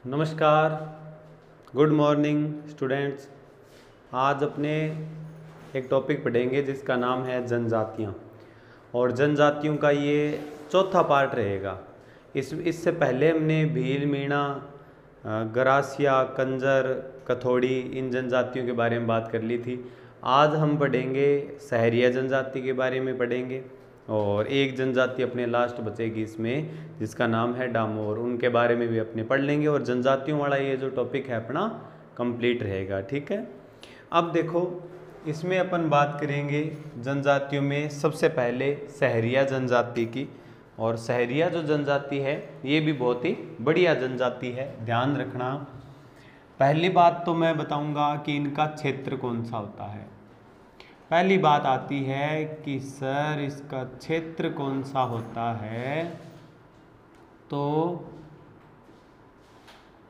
नमस्कार, good morning students. आज अपने एक टॉपिक पढ़ेंगे जिसका नाम है जनजातियाँ। और जनजातियों का ये चौथा पार्ट रहेगा। इससे पहले हमने भील, मीणा, गरासिया, कंजर, कथोड़ी इन जनजातियों के बारे में बात कर ली थी। आज हम पढ़ेंगे सहरिया जनजाति के बारे में पढ़ेंगे और एक जनजाति अपने लास्ट बचेगी इसमें जिसका नाम है डामोर, उनके बारे में भी अपने पढ़ लेंगे और जनजातियों वाला ये जो टॉपिक है अपना कंप्लीट रहेगा। ठीक है, अब देखो इसमें अपन बात करेंगे जनजातियों में सबसे पहले सहरिया जनजाति की। और सहरिया जो जनजाति है ये भी बहुत ही बढ़िया जनजाति है, ध्यान रखना। पहली बात तो मैं बताऊंगा कि इनका क्षेत्र कौन सा होता है। पहली बात आती है कि सर इसका क्षेत्र कौन सा होता है, तो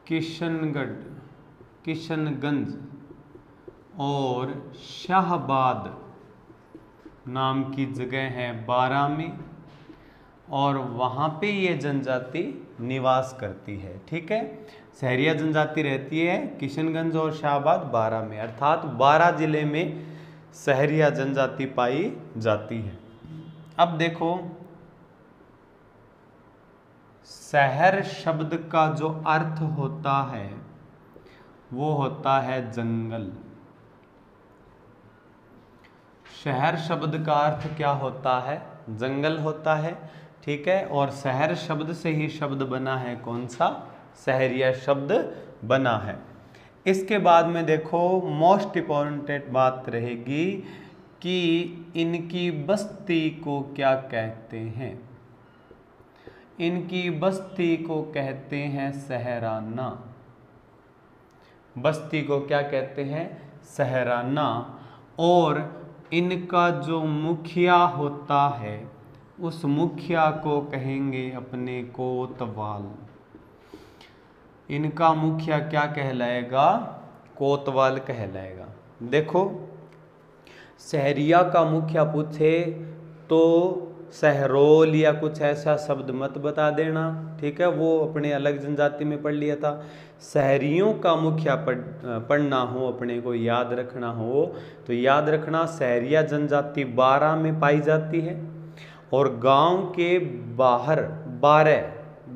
किशनगढ़, किशनगंज और शाहबाद नाम की जगह है बारां में, और वहाँ पे ये जनजाति निवास करती है। ठीक है, सहरिया जनजाति रहती है किशनगंज और शाहबाद बारां में, अर्थात बारां जिले में सहरिया जनजाति पाई जाती है। अब देखो शहर शब्द का जो अर्थ होता है वो होता है जंगल। शहर शब्द का अर्थ क्या होता है? जंगल होता है। ठीक है, और शहर शब्द से ही शब्द बना है कौन सा? सहरिया शब्द बना है। इसके बाद में देखो मोस्ट इम्पॉर्टेंट बात रहेगी कि इनकी बस्ती को क्या कहते हैं। इनकी बस्ती को कहते हैं सहराना। बस्ती को क्या कहते हैं? सहराना। और इनका जो मुखिया होता है उस मुखिया को कहेंगे अपने कोतवाल। इनका मुखिया क्या कहलाएगा? कोतवाल कहलाएगा। देखो सहरिया का मुखिया पूछे तो सहरोल या कुछ ऐसा शब्द मत बता देना। ठीक है, वो अपने अलग जनजाति में पढ़ लिया था। सहरियों का मुखिया पढ़ना हो, अपने को याद रखना हो तो याद रखना सहरिया जनजाति बारां में पाई जाती है। और गांव के बाहर,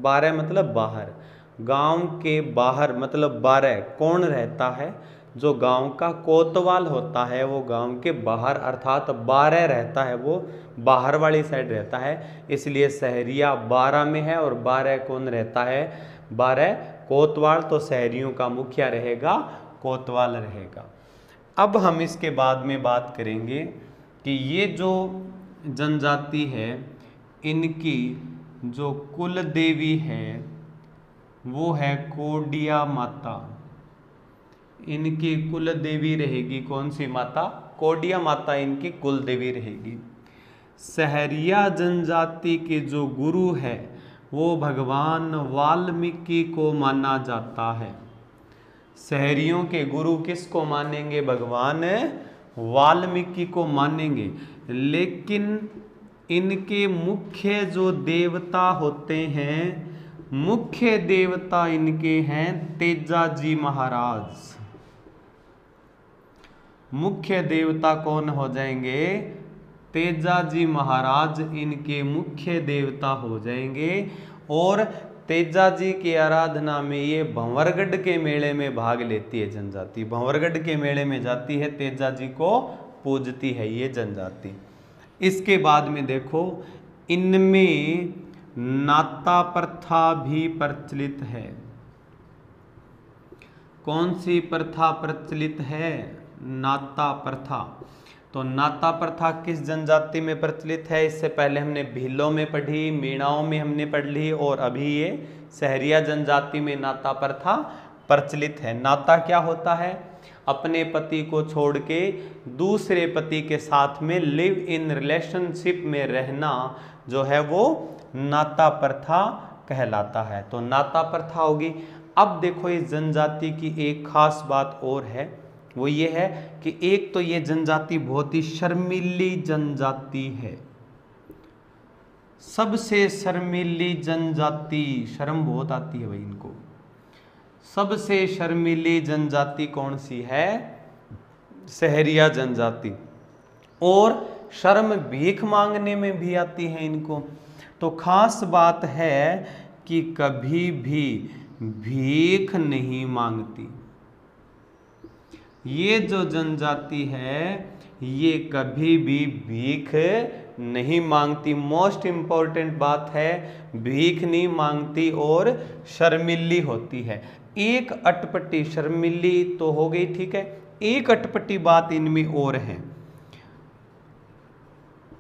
बारह मतलब बाहर, गांव के बाहर मतलब 12 कौन रहता है? जो गांव का कोतवाल होता है वो गांव के बाहर अर्थात 12 रहता है, वो बाहर वाली साइड रहता है। इसलिए सहरिया 12 में है और 12 कौन रहता है? 12 कोतवाल। तो सहरियों का मुखिया रहेगा कोतवाल रहेगा। अब हम इसके बाद में बात करेंगे कि ये जो जनजाति है इनकी जो कुल देवी है वो है कोडिया माता। इनकी कुल देवी रहेगी कौन सी माता? कोडिया माता इनकी कुल देवी रहेगी। सहरिया जनजाति के जो गुरु है वो भगवान वाल्मीकि को माना जाता है। सहरियों के गुरु किसको मानेंगे? भगवान वाल्मीकि को मानेंगे। लेकिन इनके मुख्य जो देवता होते हैं, मुख्य देवता इनके हैं तेजाजी महाराज। मुख्य देवता कौन हो जाएंगे? तेजाजी महाराज इनके मुख्य देवता हो जाएंगे। और तेजाजी की आराधना में ये भंवरगढ़ के मेले में भाग लेती है जनजाति। भंवरगढ़ के मेले में जाती है, तेजाजी को पूजती है ये जनजाति। इसके बाद में देखो इनमें नाता प्रथा भी प्रचलित है। कौन सी प्रथा प्रचलित है? नाता प्रथा। तो नाता प्रथा किस जनजाति में प्रचलित है? इससे पहले हमने भीलों में पढ़ी, मीणाओं में हमने पढ़ ली और अभी ये सहरिया जनजाति में नाता प्रथा प्रचलित है। नाता क्या होता है? अपने पति को छोड़ के दूसरे पति के साथ में लिव इन रिलेशनशिप में रहना जो है वो नाता प्रथा कहलाता है। तो नाता प्रथा होगी। अब देखो इस जनजाति की एक खास बात और है, वो ये है कि एक तो ये जनजाति बहुत ही शर्मीली जनजाति है। सबसे शर्मीली जनजाति, शर्म बहुत आती है भाई इनको। सबसे शर्मीली जनजाति कौन सी है? सहरिया जनजाति। और शर्म भीख मांगने में भी आती है इनको। तो खास बात है कि कभी भी भीख नहीं मांगती। ये जो जनजाति है ये कभी भी भीख नहीं मांगती। मोस्ट इंपॉर्टेंट बात है, भीख नहीं मांगती और शर्मिली होती है। एक अटपटी, शर्मिली तो हो गई, ठीक है। एक अटपटी बात इनमें और है,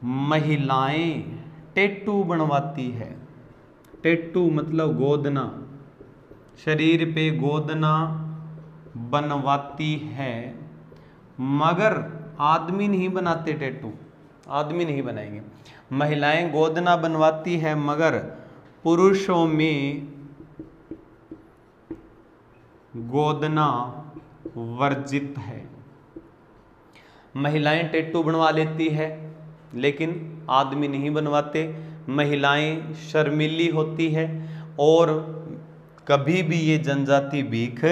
महिलाएं टैटू बनवाती है। टैटू मतलब गोदना, शरीर पे गोदना बनवाती है, मगर आदमी नहीं बनाते टैटू, आदमी नहीं बनाएंगे। महिलाएं गोदना बनवाती है मगर पुरुषों में गोदना वर्जित है। महिलाएं टैटू बनवा लेती है लेकिन आदमी नहीं बनवाते। महिलाएं शर्मीली होती है और कभी भी ये जनजाति भीख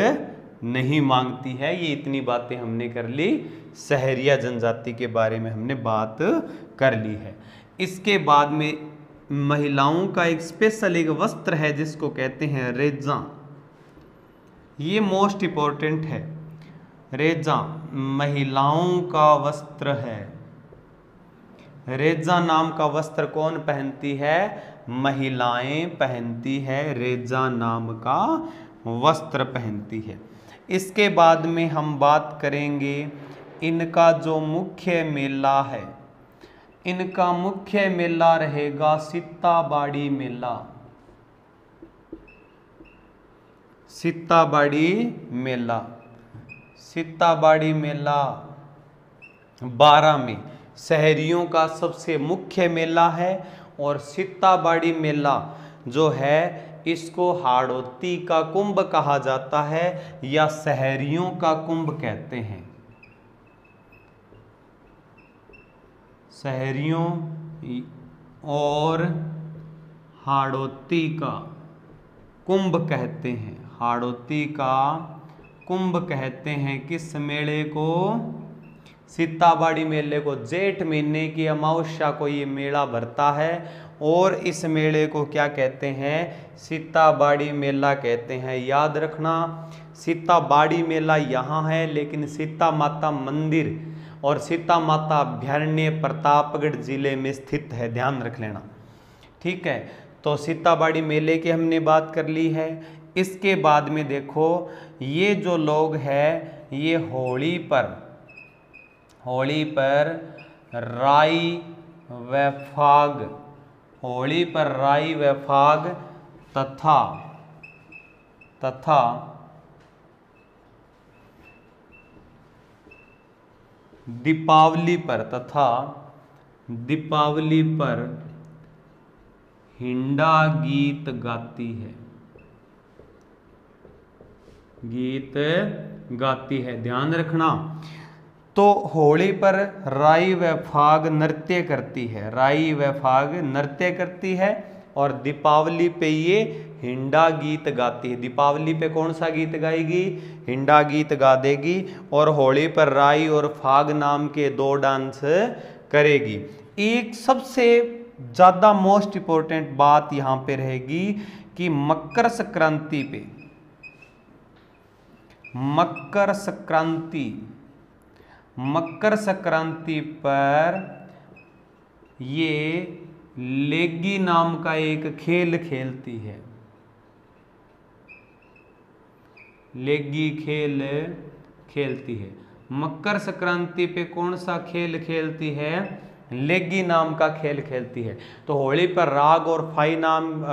नहीं मांगती है। ये इतनी बातें हमने कर ली, सहरिया जनजाति के बारे में हमने बात कर ली है। इसके बाद में महिलाओं का एक स्पेशल एक वस्त्र है जिसको कहते हैं रेजा। ये मोस्ट इंपॉर्टेंट है। रेजा महिलाओं का वस्त्र है। रेजा नाम का वस्त्र कौन पहनती है? महिलाएं पहनती है, रेजा नाम का वस्त्र पहनती है। इसके बाद में हम बात करेंगे इनका जो मुख्य मेला है। इनका मुख्य मेला रहेगा सीताबाड़ी मेला। सीताबाड़ी मेला, सीताबाड़ी मेला 12 में शहरियों का सबसे मुख्य मेला है। और सीताबाड़ी मेला जो है इसको हाड़ौती का कुंभ कहा जाता है या शहरियों का कुंभ कहते हैं। शहरियों और हाड़ौती का कुंभ कहते हैं। हाड़ौती का कुंभ कहते हैं किस मेले को? सीताबाड़ी मेले को। जेठ महीने की अमावस्या को ये मेला भरता है और इस मेले को क्या कहते हैं? सीताबाड़ी मेला कहते हैं। याद रखना, सीताबाड़ी मेला यहाँ है लेकिन सीता माता मंदिर और सीता माता अभ्यारण्य प्रतापगढ़ जिले में स्थित है, ध्यान रख लेना, ठीक है। तो सीताबाड़ी मेले की हमने बात कर ली है। इसके बाद में देखो ये जो लोग हैं ये होली पर राई व फाग, होली पर राई व फाग तथा दीपावली पर हिंडा गीत गाती है। गीत गाती है, ध्यान रखना। तो होली पर राई व फाग नृत्य करती है, राई व फाग नृत्य करती है और दीपावली पे ये हिंडा गीत गाती है। दीपावली पे कौन सा गीत गाएगी? हिंडा गीत गा देगी। और होली पर राई और फाग नाम के 2 डांस करेगी। एक सबसे ज़्यादा मोस्ट इम्पोर्टेंट बात यहाँ पे रहेगी कि मकर संक्रांति पर ये लेगी नाम का एक खेल खेलती है। लेगी खेल खेलती है। मकर संक्रांति पे कौन सा खेल खेलती है? लेगी नाम का खेल खेलती है। तो होली पर राग और फाई नाम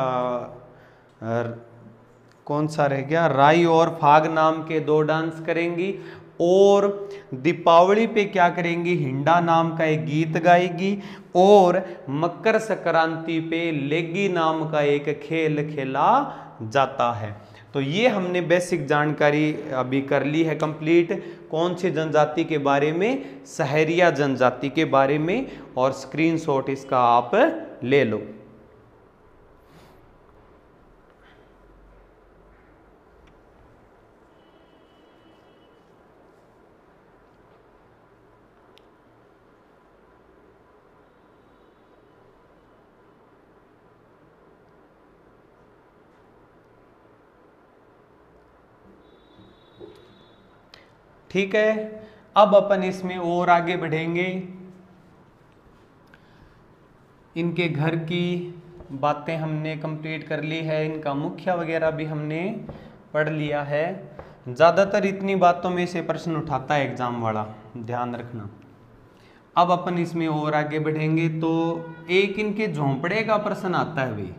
कौन सा रह गया? राई और फाग नाम के 2 डांस करेंगी। और दीपावली पे क्या करेंगी? हिंडा नाम का एक गीत गाएगी। और मकर संक्रांति पे लेगी नाम का एक खेल खेला जाता है। तो ये हमने बेसिक जानकारी अभी कर ली है कंप्लीट। कौन सी जनजाति के बारे में? सहरिया जनजाति के बारे में। और स्क्रीनशॉट इसका आप ले लो। ठीक है, अब अपन इसमें और आगे बढ़ेंगे। इनके घर की बातें हमने कंप्लीट कर ली है, इनका मुखिया वगैरह भी हमने पढ़ लिया है। ज़्यादातर इतनी बातों में से प्रश्न उठाता है एग्जाम वाला, ध्यान रखना। अब अपन इसमें और आगे बढ़ेंगे तो एक इनके झोंपड़े का प्रश्न आता है भाई।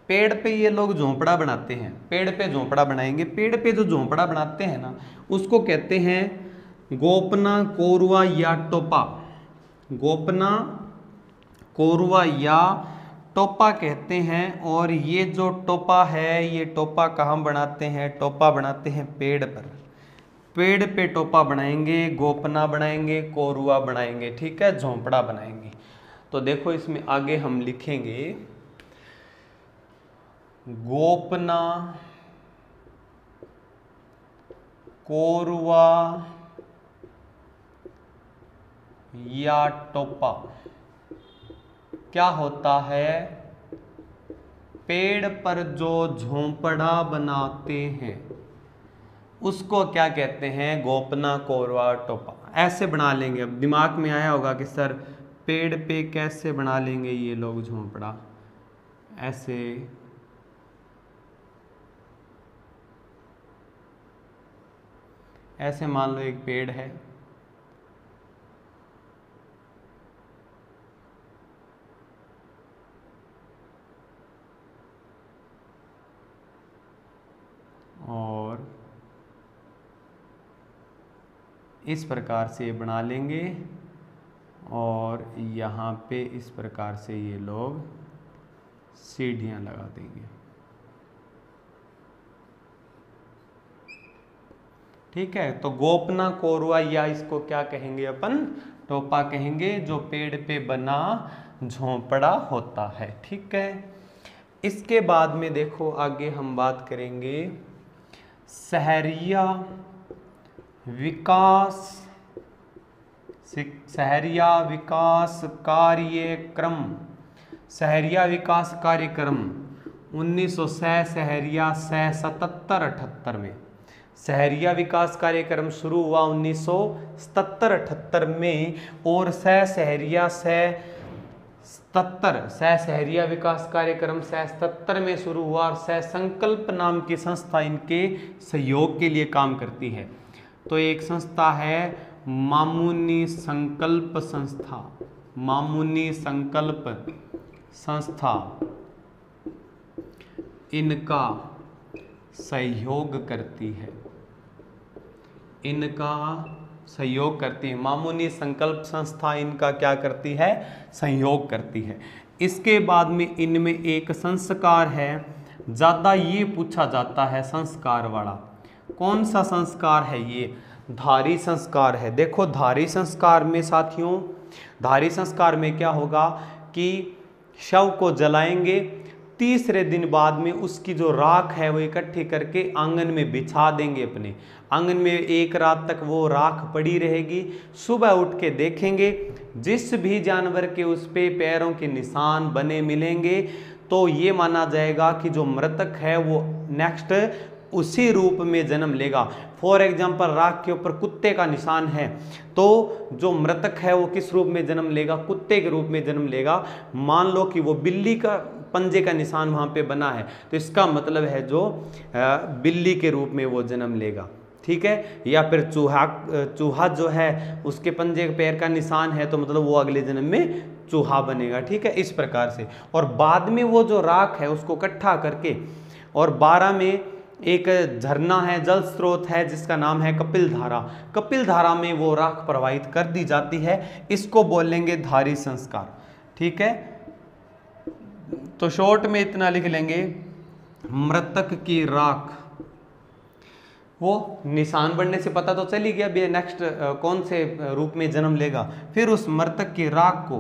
पेड़ पे ये लोग झोंपड़ा बनाते हैं, पेड़ पे झोंपड़ा बनाएंगे। पेड़ पे जो झोंपड़ा बनाते हैं ना, उसको कहते हैं गोपना, कोरवा या टोपा। गोपना, कोरवा या टोपा कहते हैं। और ये जो टोपा है, ये टोपा कहाँ बनाते हैं? टोपा बनाते हैं पेड़ पर। पेड़ पे टोपा बनाएंगे, गोपना बनाएंगे, कोरुआ बनाएंगे, ठीक है, झोंपड़ा बनाएंगे। तो देखो इसमें आगे हम लिखेंगे गोपना, कोरुआ या टोपा क्या होता है? पेड़ पर जो झोंपड़ा बनाते हैं उसको क्या कहते हैं? गोपना, कोरवा, टोपा। ऐसे बना लेंगे। अब दिमाग में आया होगा कि सर पेड़ पे कैसे बना लेंगे ये लोग झोंपड़ा? ऐसे ऐसे मान लो एक पेड़ है, और इस प्रकार से बना लेंगे, और यहाँ पे इस प्रकार से ये लोग सीढ़ियाँ लगा देंगे। ठीक है, तो गोपना, कोरवा या इसको क्या कहेंगे अपन? टोपा कहेंगे, जो पेड़ पे बना झोंपड़ा होता है। ठीक है, इसके बाद में देखो आगे हम बात करेंगे शहरिया विकास, शहरिया विकास कार्यक्रम। शहरिया विकास कार्यक्रम 1900 शहरिया 77-78 में। शहरिया विकास कार्यक्रम शुरू हुआ 1977-78 में, और शहरिया 77 शहरिया विकास कार्यक्रम 77 में शुरू हुआ, और संकल्प नाम की संस्था इनके सहयोग के लिए काम करती है। तो एक संस्था है मामुनी संकल्प संस्था। मामुनी संकल्प संस्था इनका सहयोग करती है, इनका सहयोग करती है। मामुनी संकल्प संस्था इनका क्या करती है? सहयोग करती है। इसके बाद में इनमें एक संस्कार है, ज़्यादा ये पूछा जाता है संस्कार वाला। कौन सा संस्कार है ये? धारी संस्कार है। देखो धारी संस्कार में साथियों, धारी संस्कार में क्या होगा कि शव को जलाएंगे, तीसरे दिन बाद में उसकी जो राख है वो इकट्ठी करके आंगन में बिछा देंगे। अपने आंगन में एक रात तक वो राख पड़ी रहेगी। सुबह उठ के देखेंगे, जिस भी जानवर के उस पे पैरों के निशान बने मिलेंगे तो ये माना जाएगा कि जो मृतक है वो नेक्स्ट उसी रूप में जन्म लेगा। फॉर एग्जाम्पल राख के ऊपर कुत्ते का निशान है तो जो मृतक है वो किस रूप में जन्म लेगा? कुत्ते के रूप में जन्म लेगा। मान लो कि वो बिल्ली का पंजे का निशान वहाँ पे बना है तो इसका मतलब है जो बिल्ली के रूप में वो जन्म लेगा। ठीक है, या फिर चूहा जो है उसके पंजे पैर का निशान है तो मतलब वो अगले जन्म में चूहा बनेगा। ठीक है, इस प्रकार से। और बाद में वो जो राख है उसको इकट्ठा करके, और 12 में एक झरना है, जल स्रोत है जिसका नाम है कपिल धारा। कपिल धारा में वो राख प्रवाहित कर दी जाती है, इसको बोलेंगे धारी संस्कार। ठीक है, तो शॉर्ट में इतना लिख लेंगे, मृतक की राख, वो निशान बनने से पता तो चल ही गया भी नेक्स्ट कौन से रूप में जन्म लेगा। फिर उस मृतक की राख को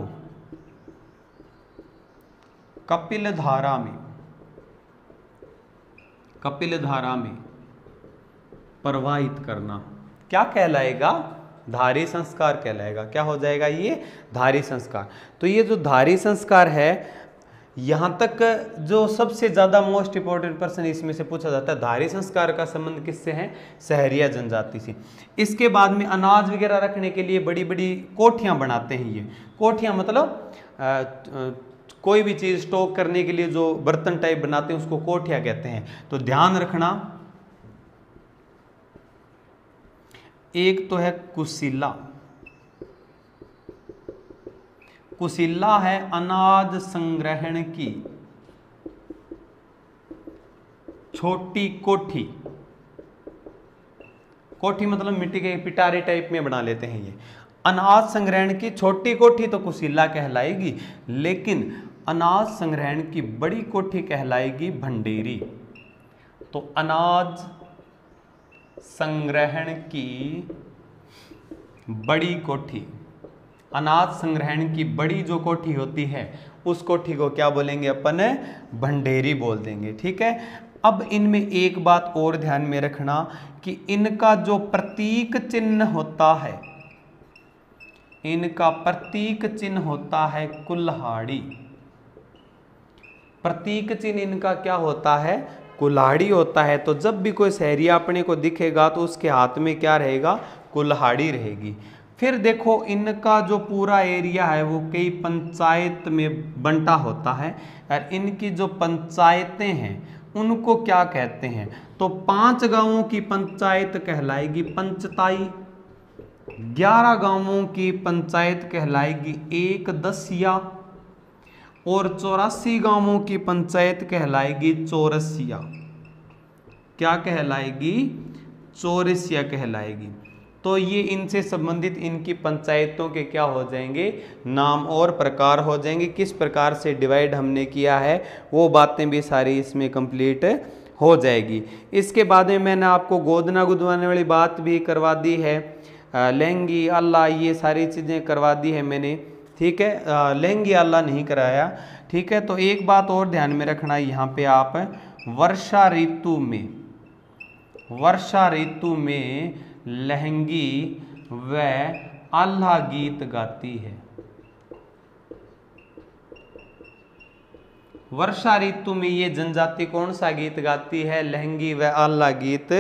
कपिल धारा में, कपिल धारा में प्रवाहित करना क्या कहलाएगा? धारी संस्कार कहलाएगा। क्या हो जाएगा ये? धारी संस्कार। तो ये जो धारी संस्कार है यहां तक जो सबसे ज्यादा मोस्ट इंपॉर्टेंट पर्सन इसमें से पूछा जाता है, धारी संस्कार का संबंध किससे है? सहरिया जनजाति से। इसके बाद में अनाज वगैरह रखने के लिए बड़ी बड़ी कोठियां बनाते हैं। ये कोठियां मतलब कोई भी चीज स्टॉक करने के लिए जो बर्तन टाइप बनाते हैं उसको कोठियां कहते हैं। तो ध्यान रखना, एक तो है कुशीला। कुशीला है अनाज संग्रहण की छोटी कोठी। कोठी मतलब मिट्टी के पिटारे टाइप में बना लेते हैं। ये अनाज संग्रहण की छोटी कोठी तो कुशीला कहलाएगी, लेकिन अनाज संग्रहण की बड़ी कोठी कहलाएगी भंडेरी। तो अनाज संग्रहण की बड़ी कोठी, अनाज संग्रहण की बड़ी जो कोठी होती है उस कोठी को क्या बोलेंगे अपन? भंडेरी बोल देंगे। ठीक है। अब इनमें एक बात और ध्यान में रखना कि इनका जो प्रतीक चिन्ह होता है, इनका प्रतीक चिन्ह होता है कुल्हाड़ी। प्रतीक चिन्ह इनका क्या होता है? कुल्हाड़ी होता है। तो जब भी कोई सहरिया अपने को दिखेगा तो उसके हाथ में क्या रहेगा? कुल्हाड़ी रहेगी। फिर देखो इनका जो पूरा एरिया है वो कई पंचायत में बंटा होता है, और इनकी जो पंचायतें हैं उनको क्या कहते हैं? तो 5 गांवों की पंचायत कहलाएगी पंचताई, 11 गांवों की पंचायत कहलाएगी एक दसिया, और 84 गांवों की पंचायत कहलाएगी चौरसिया। क्या कहलाएगी? चौरसिया कहलाएगी। तो ये इनसे संबंधित इनकी पंचायतों के क्या हो जाएंगे? नाम और प्रकार हो जाएंगे। किस प्रकार से डिवाइड हमने किया है वो बातें भी सारी इसमें कंप्लीट हो जाएगी। इसके बाद में मैंने आपको गोदना गुदवाने वाली बात भी करवा दी है, लहंगी अल्लाह ये सारी चीज़ें करवा दी है मैंने। ठीक है, लहंगी अल्लाह नहीं कराया। ठीक है। तो एक बात और ध्यान में रखना, यहाँ पे आप वर्षा ऋतु में लहंगी व आल्हा गीत गाती है। वर्षा ऋतु में ये जनजाति कौन सा गीत गाती है? लहंगी व आल्हा गीत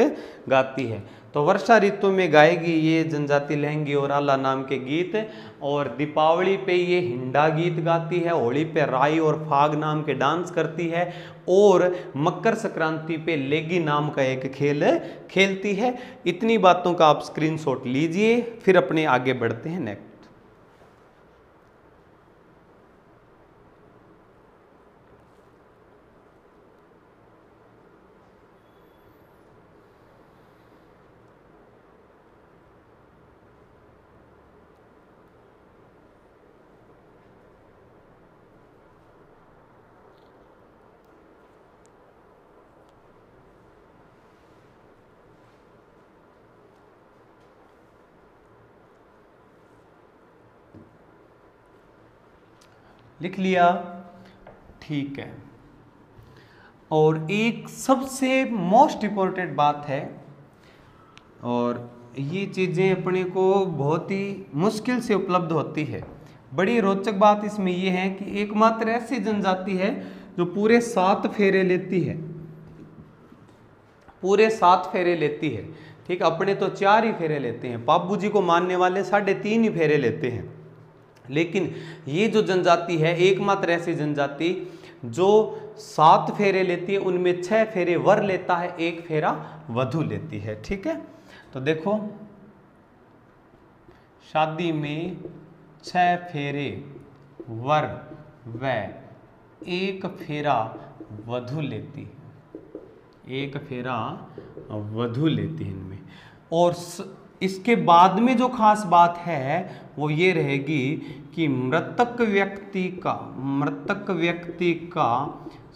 गाती है। तो वर्षा ऋतु में गाएगी ये जनजाति लहंगी और आल्हा नाम के गीत, और दीपावली पे ये हिंडा गीत गाती है, होली पे राई और फाग नाम के डांस करती है, और मकर संक्रांति पे लेगी नाम का एक खेल खेलती है। इतनी बातों का आप स्क्रीनशॉट लीजिए, फिर अपने आगे बढ़ते हैं नेक्स्ट। लिख लिया? ठीक है। और एक सबसे मोस्ट इम्पोर्टेंट बात है, और ये चीज़ें अपने को बहुत ही मुश्किल से उपलब्ध होती है। बड़ी रोचक बात इसमें ये है कि एकमात्र ऐसी जनजाति है जो पूरे 7 फेरे लेती है, पूरे 7 फेरे लेती है। ठीक, अपने तो 4 ही फेरे लेते हैं, बाबू जी को मानने वाले 3.5 ही फेरे लेते हैं। लेकिन ये जो जनजाति है एकमात्र ऐसी जनजाति जो 7 फेरे लेती है, उनमें 6 फेरे वर लेता है, 1 फेरा वधु लेती है। ठीक है। तो देखो शादी में 6 फेरे वर व 1 फेरा वधु लेती है, 1 फेरा वधु लेती है इनमें। और इसके बाद में जो खास बात है वो ये रहेगी कि मृतक व्यक्ति का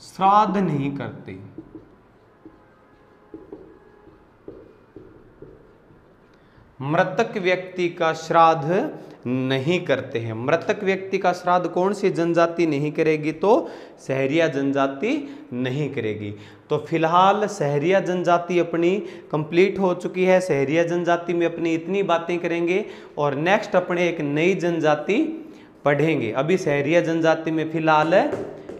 श्राद्ध नहीं करते। मृतक व्यक्ति का श्राद्ध नहीं करते हैं। मृतक व्यक्ति का श्राद्ध कौन सी जनजाति नहीं करेगी? तो सहरिया जनजाति नहीं करेगी। तो फिलहाल सहरिया जनजाति अपनी कंप्लीट हो चुकी है। सहरिया जनजाति में अपनी इतनी बातें करेंगे और नेक्स्ट अपने एक नई जनजाति पढ़ेंगे। अभी सहरिया जनजाति में फिलहाल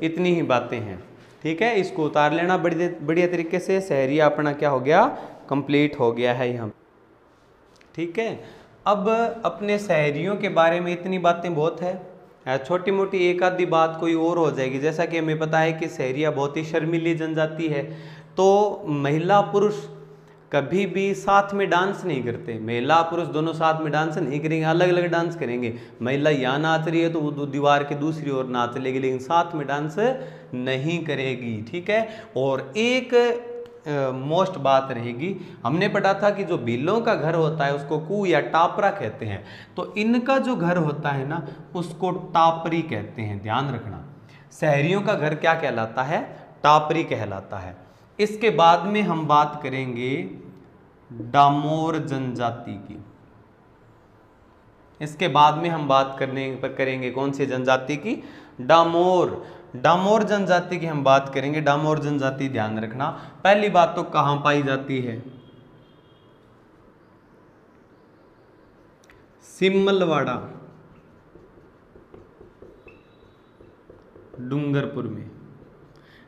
इतनी ही बातें हैं। ठीक है, इसको उतार लेना बढ़िया तरीके से। सहरिया अपना क्या हो गया, कंप्लीट हो गया है यहाँ। ठीक है, अब अपने सहरियों के बारे में इतनी बातें बहुत है, छोटी मोटी एक आधी बात कोई और हो जाएगी। जैसा कि हमें पता है कि सहरिया बहुत ही शर्मीली जनजाति है, तो महिला पुरुष कभी भी साथ में डांस नहीं करते। महिला पुरुष दोनों साथ में डांस नहीं करेंगे, अलग अलग डांस करेंगे। महिला यहाँ नाच रही है तो वो दीवार के दूसरी ओर नाच लेगी, लेकिन साथ में डांस नहीं करेगी। ठीक है, और एक मोस्ट बात रहेगी, हमने पढ़ा था कि जो भीलों का घर होता है उसको कू या टापरा कहते हैं, तो इनका जो घर होता है ना उसको टापरी कहते हैं। ध्यान रखना, सहरियों का घर क्या कहलाता है, टापरी कहलाता है। इसके बाद में हम बात करेंगे डामोर जनजाति की। इसके बाद में हम बात करेंगे कौन सी जनजाति की, डामोर जनजाति की हम बात करेंगे। डामोर जनजाति ध्यान रखना, पहली बात तो कहां पाई जाती है, सिमलवाड़ा डूंगरपुर में।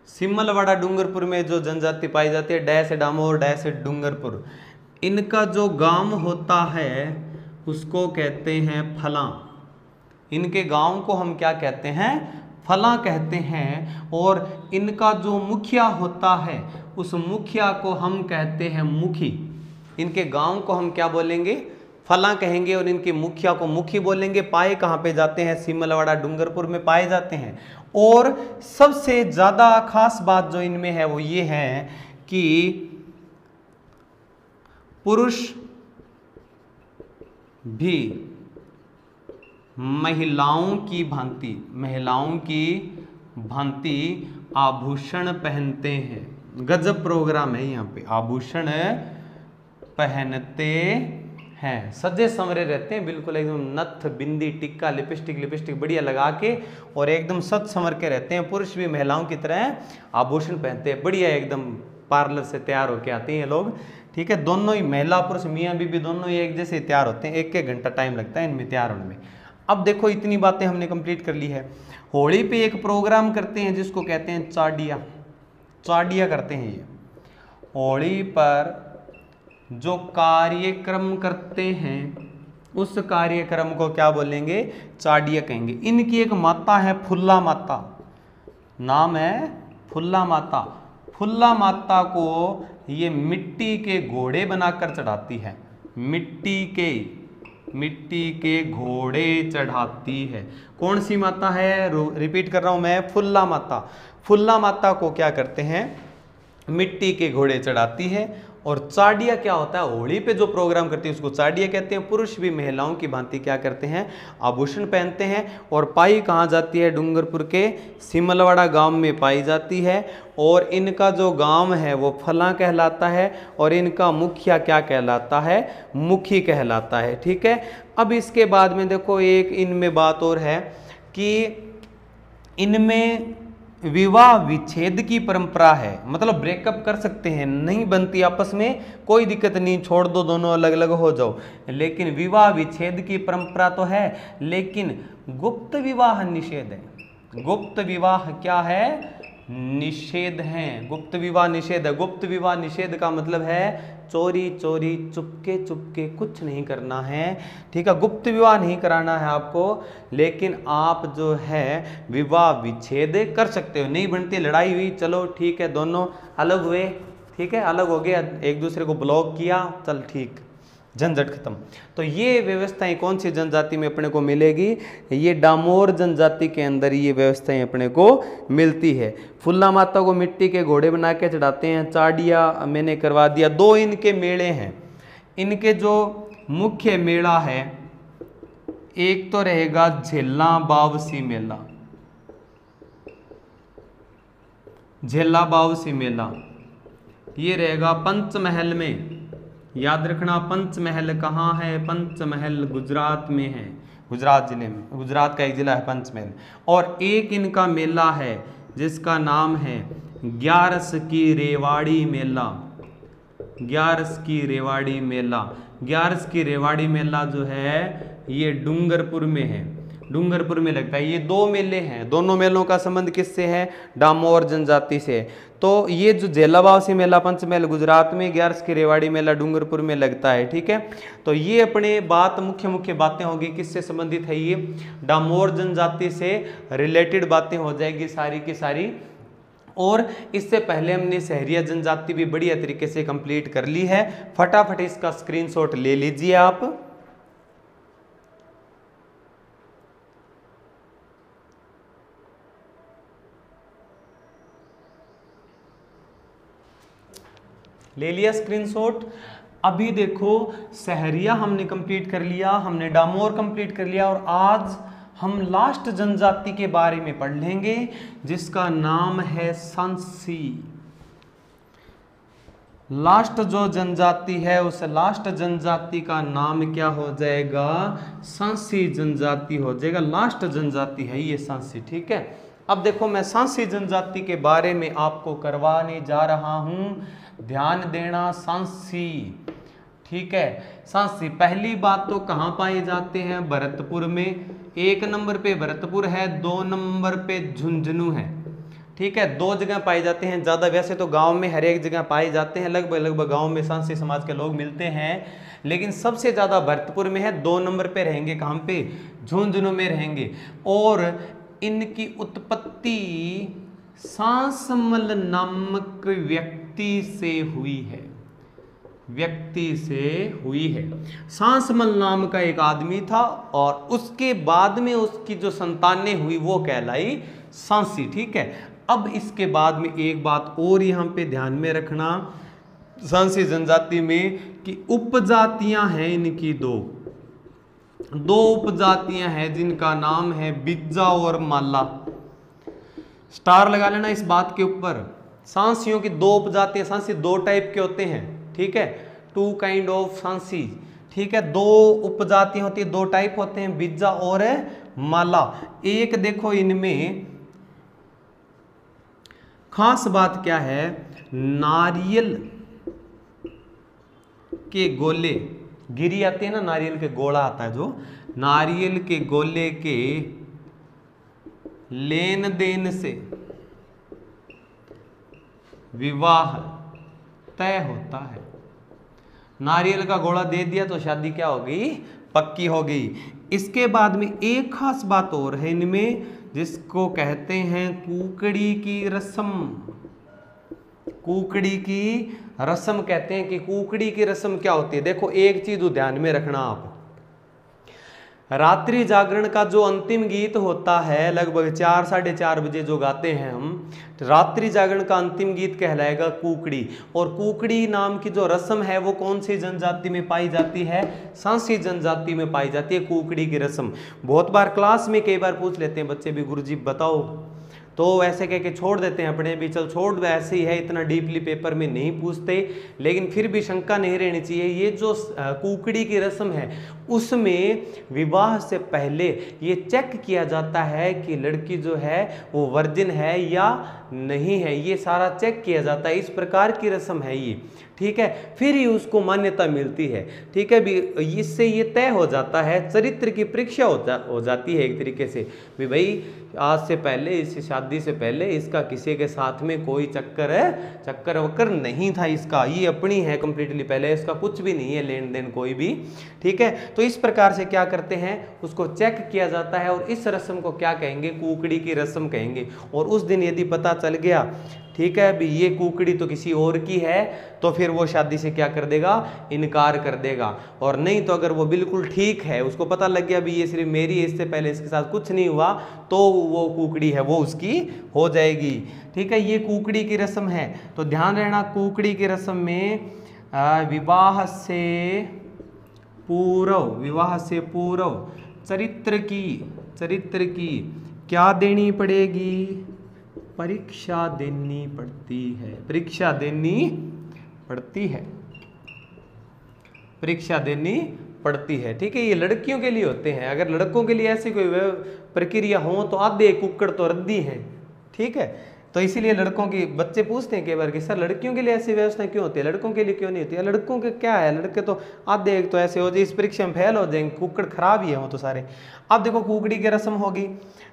सिमलवाड़ा डूंगरपुर में जो जनजाति पाई जाती है, डैश डामोर डैश डूंगरपुर, इनका जो गांव होता है उसको कहते हैं फला। इनके गांव को हम क्या कहते हैं, फला कहते हैं। और इनका जो मुखिया होता है उस मुखिया को हम कहते हैं मुखी। इनके गांव को हम क्या बोलेंगे, फला कहेंगे, और इनके मुखिया को मुखी बोलेंगे। पाए कहाँ पे जाते हैं, सिमलवाड़ा डूंगरपुर में पाए जाते हैं। और सबसे ज्यादा खास बात जो इनमें है वो ये है कि पुरुष भी महिलाओं की भांति आभूषण पहनते हैं। गजब प्रोग्राम है यहाँ पे, आभूषण पहनते हैं, सजे संवरे रहते हैं, बिल्कुल एकदम नथ बिंदी टिक्का लिपस्टिक बढ़िया लगा के और एकदम सज संवर के रहते हैं। पुरुष भी महिलाओं की तरह आभूषण पहनते हैं, बढ़िया एकदम पार्लर से तैयार होके आते हैं लोग। ठीक है, दोनों ही महिला पुरुष मियाँ बीबी दोनों ही एक जैसे तैयार होते हैं, एक घंटा टाइम लगता है इनमें तैयार होने में। अब देखो इतनी बातें हमने कंप्लीट कर ली है। होली पे एक प्रोग्राम करते हैं जिसको कहते हैं चाडिया करते हैं। ये होली पर जो कार्यक्रम करते हैं उस कार्यक्रम को क्या बोलेंगे, चाडिया कहेंगे। इनकी एक माता है फुल्ला माता, नाम है फुल्ला माता। फुल्ला माता को ये मिट्टी के घोड़े बनाकर चढ़ाती है, मिट्टी के घोड़े चढ़ाती है। कौन सी माता है, रिपीट कर रहा हूं मैं, फुल्ला माता। फुल्ला माता को क्या करते हैं, मिट्टी के घोड़े चढ़ाती है। और चाडिया क्या होता है, होली पे जो प्रोग्राम करती है उसको चाडिया कहते हैं। पुरुष भी महिलाओं की भांति क्या करते हैं, आभूषण पहनते हैं। और पाई कहाँ जाती है, डूंगरपुर के सिमलवाड़ा गांव में पाई जाती है। और इनका जो गांव है वो फला कहलाता है और इनका मुखिया क्या कहलाता है, मुखी कहलाता है। ठीक है, अब इसके बाद में देखो एक इनमें बात और है कि इनमें विवाह विच्छेद की परंपरा है, मतलब ब्रेकअप कर सकते हैं, नहीं बनती आपस में कोई दिक्कत नहीं, छोड़ दो, दोनों अलग अलग हो जाओ। लेकिन विवाह विच्छेद की परंपरा तो है, लेकिन गुप्त विवाह निषेध है। गुप्त विवाह क्या है, निषेध है। गुप्त विवाह निषेध है। गुप्त विवाह निषेध का मतलब है चोरी चोरी चुपके कुछ नहीं करना है। ठीक है, गुप्त विवाह नहीं कराना है आपको, लेकिन आप जो है विवाह विच्छेद कर सकते हो। नहीं बनती, लड़ाई हुई, चलो ठीक है, दोनों अलग हुए, ठीक है, अलग हो गया, एक दूसरे को ब्लॉक किया, चल ठीक, झंझट खत्म। तो ये व्यवस्थाएं कौन सी जनजाति में अपने को मिलेगी, ये डामोर जनजाति के अंदर ये व्यवस्थाएं अपने को मिलती है। फुल्ला माता को मिट्टी के घोड़े बना के चढ़ाते हैं। चाडिया मैंने करवा दिया। दो इनके मेले हैं। इनके जो मुख्य मेला है, एक तो रहेगा झेला बावसी मेला, झेला बावसी मेला, ये रहेगा पंचमहल में। याद रखना, पंचमहल कहाँ है, पंचमहल गुजरात में है, गुजरात जिले में, गुजरात का एक जिला है पंचमहल। और एक इनका मेला है जिसका नाम है ग्यारस की रेवाड़ी मेला। ग्यारस की रेवाड़ी मेला, ग्यारस की रेवाड़ी मेला जो है ये डूंगरपुर में है। डूंगरपुर में लगता है। ये दो मेले हैं, दोनों मेलों का संबंध किससे है? डामोर जनजाति से। तो ये जो जेलावासी मेला पंचमहल गुजरात में, ग्यारस की रेवाड़ी मेला डूंगरपुर में लगता है। ठीक है, तो ये अपने बात मुख्य बातें होगी, किससे संबंधित है? ये डामोर जनजाति से रिलेटेड बातें हो जाएगी सारी की सारी। और इससे पहले हमने सहरिया जनजाति भी बढ़िया तरीके से कंप्लीट कर ली है। फटाफट इसका स्क्रीनशॉट ले लीजिए आप। ले लिया स्क्रीनशॉट। अभी देखो सहरिया हमने कंप्लीट कर लिया, हमने डामोर कंप्लीट कर लिया, और आज हम लास्ट जनजाति के बारे में पढ़ लेंगे जिसका नाम है सांसी। लास्ट जो जनजाति है उस लास्ट जनजाति का नाम क्या हो जाएगा? सांसी जनजाति हो जाएगा। लास्ट जनजाति है ये सांसी। ठीक है, अब देखो मैं सांसी जनजाति के बारे में आपको करवाने जा रहा हूं, ध्यान देना। सांसी, ठीक है, सांसी पहली बात तो कहाँ पाए जाते हैं? भरतपुर में। 1 नंबर पे भरतपुर है, 2 नंबर पे झुंझुनू है। ठीक है, 2 जगह पाए जाते हैं ज़्यादा, वैसे तो गांव में हर एक जगह पाए जाते हैं, लगभग गांव में सांसी समाज के लोग मिलते हैं, लेकिन सबसे ज़्यादा भरतपुर में है। 2 नंबर पे रहेंगे कहाँ पे? झुंझुनू में रहेंगे। और इनकी उत्पत्ति सांसमल नामक व्यक्ति से हुई है, व्यक्ति से हुई है। सांसमल नाम का एक आदमी था और उसके बाद में उसकी जो संतानें हुई वो कहलाई सांसी। ठीक है, अब इसके बाद में एक बात और यहाँ पे ध्यान में रखना, सांसी जनजाति में कि उपजातियां हैं इनकी दो उपजातियां हैं जिनका नाम है बिज्जा और माला। स्टार लगा लेना इस बात के ऊपर। सांसियों की 2 उपजातियां, सांसी 2 टाइप के होते हैं। ठीक है, 2 काइंड ऑफ सांसी। ठीक है, 2 उपजातियां होती है, 2 टाइप होते हैं, बिज्जा और माला। एक देखो इनमें खास बात क्या है? नारियल के गोले, गिरी आती है ना, नारियल के गोला आता है, जो नारियल के गोले के लेन देन से विवाह तय होता है। नारियल का गोला दे दिया तो शादी क्या हो गई? पक्की हो गई। इसके बाद में एक खास बात और है इनमें, जिसको कहते हैं कुकड़ी की रस्म। कुकड़ी की रस्म कहते हैं कि कुकड़ी की रस्म क्या होती है? देखो एक चीज ध्यान में रखना आप, रात्रि जागरण का जो अंतिम गीत होता है लगभग 4 साढ़े 4 बजे जो गाते हैं हम, रात्रि जागरण का अंतिम गीत कहलाएगा कुकड़ी। और कुकड़ी नाम की जो रस्म है वो कौन सी जनजाति में पाई जाती है? सांसी जनजाति में पाई जाती है कुकड़ी की रस्म। बहुत बार क्लास में कई बार पूछ लेते हैं बच्चे भी, गुरुजी बताओ, तो ऐसे कह के छोड़ देते हैं अपने भी, चल छोड़, ऐसे ही है, इतना डीपली पेपर में नहीं पूछते, लेकिन फिर भी शंका नहीं रहनी चाहिए। ये जो कुकड़ी की रस्म है उसमें विवाह से पहले ये चेक किया जाता है कि लड़की जो है वो वर्जिन है या नहीं है, ये सारा चेक किया जाता है। इस प्रकार की रस्म है ये। ठीक है, फिर ही उसको मान्यता मिलती है। ठीक है, भी इससे ये तय हो जाता है, चरित्र की परीक्षा हो जाती है एक तरीके से भी, भाई आज से पहले, इस शादी से पहले इसका किसी के साथ में कोई चक्कर वक्कर नहीं था इसका, ये अपनी है कंप्लीटली, पहले इसका कुछ भी नहीं है लेन देन कोई भी। ठीक है, तो इस प्रकार से क्या करते हैं, उसको चेक किया जाता है और इस रस्म को क्या कहेंगे? कुकड़ी की रस्म कहेंगे। और उस दिन यदि पता चल गया, ठीक है भी, ये कुकड़ी तो किसी और की है, तो फिर वो शादी से क्या कर देगा? इनकार कर देगा। और नहीं तो अगर वो बिल्कुल ठीक है, उसको पता लग गया भी ये सिर्फ मेरी है, इससे पहले इसके साथ कुछ नहीं हुआ, तो वो कुकड़ी है वो उसकी हो जाएगी। ठीक है, ये कुकड़ी की रस्म है। तो ध्यान रहना, कुकड़ी की रस्म में विवाह से पूर्व चरित्र की क्या देनी पड़ेगी? परीक्षा देनी पड़ती है। परीक्षा देनी पड़ती है। ठीक है, ये लड़कियों के लिए होते हैं। अगर लड़कों के लिए ऐसी कोई प्रक्रिया हो तो आधे कुक्कड़ तो रद्दी हैं। ठीक है, तो इसीलिए लड़कों की बच्चे पूछते हैं कई बार कि सर लड़कियों के लिए ऐसी व्यवस्था क्यों होती है, लड़कों के लिए क्यों नहीं होती है। लड़कों के क्या है, लड़के तो आधे एक तो ऐसे हो जाए इस परीक्षा में फेल हो जाएंगे, कुकड़ खराब ही है वो तो सारे। अब देखो कुकड़ी की रस्म होगी,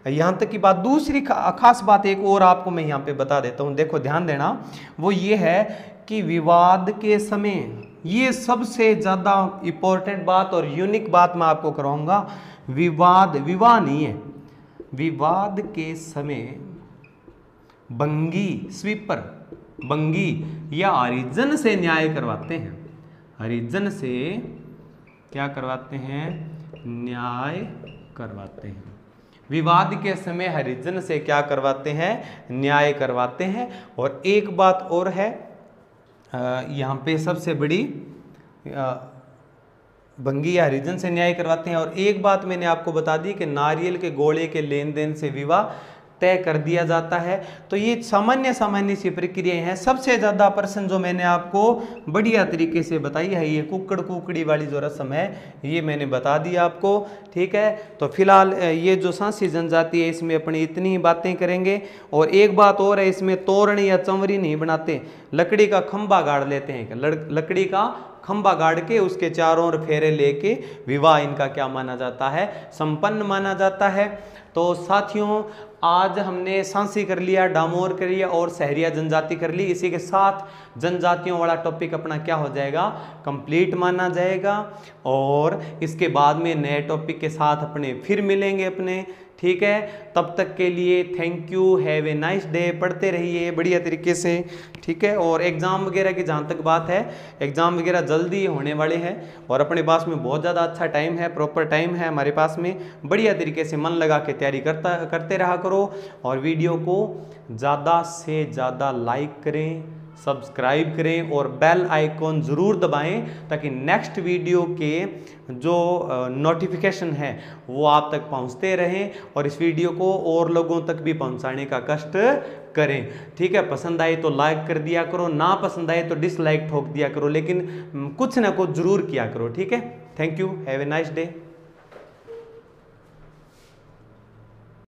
यहाँ तक की बात। दूसरी खास बात एक और आपको मैं यहाँ पे बता देता हूँ, देखो ध्यान देना, वो ये है कि विवाद के समय, ये सबसे ज़्यादा इम्पोर्टेंट बात और यूनिक बात मैं आपको कराऊंगा। विवाह नहीं है, विवाद के समय बंगी, स्वीपर, बंगी या हरिजन से न्याय करवाते हैं। हरिजन से क्या करवाते हैं, न्याय करवाते हैं। विवाद के समय हरिजन से क्या करवाते हैं, न्याय करवाते हैं। और एक बात और है, यहाँ पे सबसे बड़ी, भंगी या हरिजन से न्याय करवाते हैं। और एक बात मैंने आपको बता दी कि नारियल के गोले के लेन देन से विवाह तय कर दिया जाता है। तो ये सामान्य सी प्रक्रियाएं हैं। सबसे ज़्यादा प्रश्न जो मैंने आपको बढ़िया तरीके से बताई है, ये कुकड़ कुकड़ी वाली जो रस्म है, ये मैंने बता दिया आपको, ठीक है। तो फिलहाल ये जो सांसी जनजाति है इसमें अपनी इतनी ही बातें करेंगे। और एक बात और है, इसमें तोरण या चंवरी नहीं बनाते, लकड़ी का खंबा गाड़ लेते हैं। लकड़ी का खंबा गाड़ के उसके चारों ओर फेरे लेके विवाह इनका क्या माना जाता है, संपन्न माना जाता है। तो साथियों आज हमने सांसी कर लिया, डामोर कर लिया और सहरिया जनजाति कर ली। इसी के साथ जनजातियों वाला टॉपिक अपना क्या हो जाएगा, कंप्लीट माना जाएगा। और इसके बाद में नए टॉपिक के साथ अपने फिर मिलेंगे अपने, ठीक है। तब तक के लिए thank you, have a nice day. पढ़ते रहिए बढ़िया तरीके से, ठीक है। और एग्ज़ाम वगैरह की जहाँ तक बात है, एग्ज़ाम वगैरह जल्दी होने वाले हैं और अपने पास में बहुत ज़्यादा अच्छा टाइम है, प्रॉपर टाइम है हमारे पास में। बढ़िया तरीके से मन लगा के तैयारी करते रहा करो। और वीडियो को ज़्यादा से ज़्यादा लाइक करें, सब्सक्राइब करें और बेल आइकॉन ज़रूर दबाएं, ताकि नेक्स्ट वीडियो के जो नोटिफिकेशन है वो आप तक पहुंचते रहें। और इस वीडियो को और लोगों तक भी पहुंचाने का कष्ट करें, ठीक है। पसंद आए तो लाइक कर दिया करो, ना पसंद आए तो डिसलाइक ठोक दिया करो, लेकिन कुछ ना कुछ ज़रूर किया करो, ठीक है। Thank you, have a nice day.